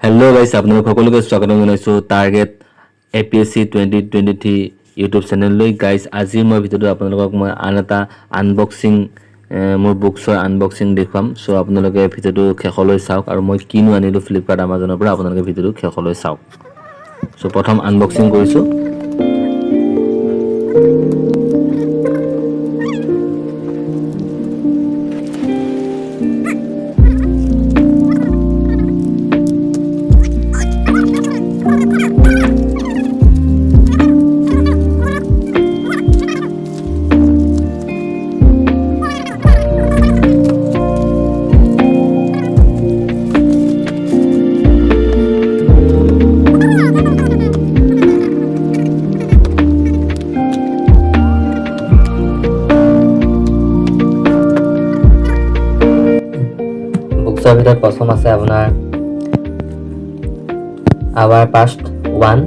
Hello guys, আপোনালোক সকলোকে স্বাগতম জনাইছো টাৰ্গেট APSC 2023 ইউটিউব চেনেললৈ গাইজ আজি মই ভিডিঅ'টো আপোনালোকক মই আন এটা আনবক্সিং মোৰ বুকছৰ আনবক্সিং দেখুৱাম সো আপোনালোকে ভিডিঅ'টো শেষলৈ চাওক আৰু মই কিনো আনিলো ফ্লিপকাৰ্ট আমাজনৰ পৰা আপোনালোকে ভিডিঅ'টো শেষলৈ চাওক সো প্ৰথম আনবক্সিং কৰিছো বুকছৰ ভিতৰত প্ৰথম আছে আপোনাৰ Our Past 1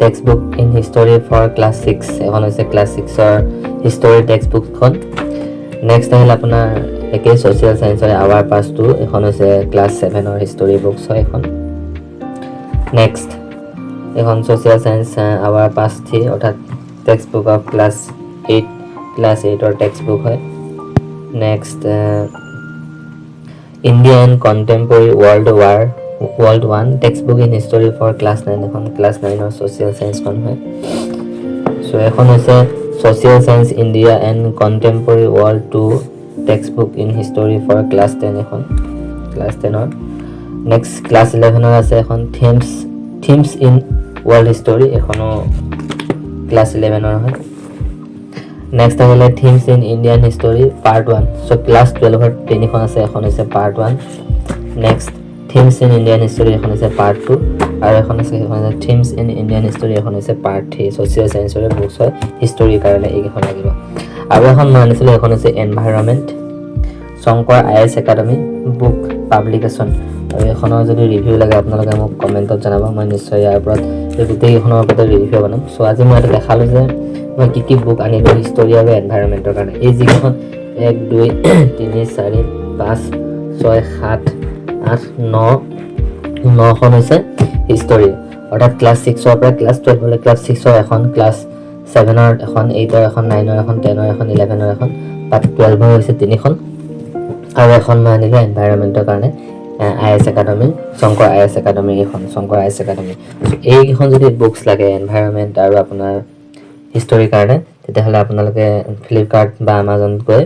textbook in history for class 6 এখন হৈছে ক্লাছ 6 ৰ হিষ্টৰী টেক্সটবুকখন নেক্সট আহিল আপোনাৰ একে সোশ্যাল সায়েন্সৰ Our Past 2 এখন হৈছে ক্লাছ 7 ৰ হিষ্টৰী বুকছ হয় এখন নেক্সট এখন সোশ্যাল সায়েন্স Our Past 3 অৰ্থাৎ টেক্সটবুক অফ ক্লাছ 8 ৰ টেক্সটবুক হয় next Indian Contemporary World 1 textbook in history for class 9 এখন class 9 or social science kon hoy so এখন হৈছে social science India and Contemporary World 2 textbook in history for class 10 এখন class 10 or next class 11 or আছে এখন themes in world history এখনো class 11 or হয় next আহিলে themes in Indian history part 1 so class 12 ৰ তিনিখন আছে এখন হৈছে part 1 next themes in Indian history এখন হৈছে part 2 আৰু এখন আছে themes in Indian history এখন হৈছে part 3 social science ৰ বুকছ হয় হিষ্টৰী কাৰণে এইখন লাগিব আৰু এখন মই আনিছিলো এখন হৈছে environment Shankar IAS Academy book publication আৰু এখনৰ যদি ৰিভিউ লাগে আপোনালোকে মোক কমেন্টত জনাব মই নিশ্চয় ইয়াৰ ওপৰত গোটেই এখনৰ ওপৰত ৰিভিউ বনাম সো আজি মই এটা দেখালো যে মই কি বুক আনিলো হিষ্টৰী আৰু এনভায়ৰনমেন্টৰ কাৰণে এই যিখন 1 2 3 4 5 6 7 8 9 খন হৈছে হিষ্টৰী অৰ্থাৎ ক্লাছ 6 ৰ পৰা ক্লাছ 12 লৈ ক্লাছ 6 ৰ এখন ক্লাছ 7 ৰ এখন 8 ৰ এখন 9 ৰ এখন 10 ৰ এখন 11 ৰ এখন বাট 12 ৰ হৈছে তিনিখন আৰু এখন মই আনিলো এনভায়ৰনমেন্টৰ কাৰণে IAS Academy Shankar IAS Academy এখন Shankar IAS Academy এইখন যদি বুকছ লাগে এনভায়ৰনমেন্ট আৰু আপোনাৰ হিষ্টৰী কাৰণে তেতিয়াহলে আপোনালোকে ফ্লিপকাৰ্ট বা আমাজন গৈ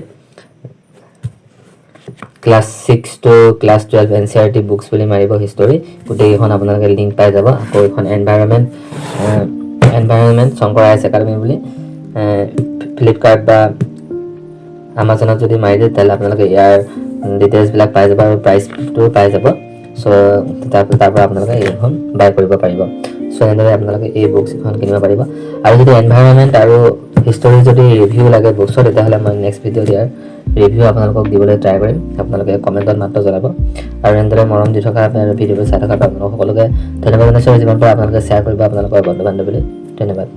class 6 to class 12 NCERT books বুলি মাৰিব হিষ্টৰী গোটেইখন আপোনালোকে লিংক পাই যাব আকৌ এখন এনভায়ৰনমেন্ট Shankar IAS Academy বুলি ফ্লিপকাৰ্ট বা আমাজনত যদি মাৰি দিয়ে তেতিয়াহলে আপোনালোকে ইয়াৰ ডিটেইলছ বিলাক পাই যাব আৰু প্ৰাইচটো পাই যাব সো তাৰ পৰা আপোনালোকে এইখন বাই কৰিব পাৰিব সো এনেদৰে আপোনালোকে এই বুকছ এখন কিনিব পাৰিব আৰু যদি এনভায়ৰনমেন্ট আৰু হিষ্টৰী যদি ৰিভিউ লাগে বুকছৰ তেতিয়াহলে মই নেক্সট ভিডিঅ' দিয়াৰ ৰিভিউ আপোনালোকক দিবলৈ ট্ৰাই কৰিম আপোনালোকে কমেন্টত মাত্ৰ জনাব আৰু এনেদৰে মৰম দি থকা ভিডিঅ'বোৰ চাই থকা আপোনালোক সকলোকে ধন্যবাদ জনাইছো যিমান পাৰে আপোনালোকে শ্বেয়াৰ কৰিব আপোনালোকৰ বন্ধু বান্ধৱীলৈ ধন্যবাদ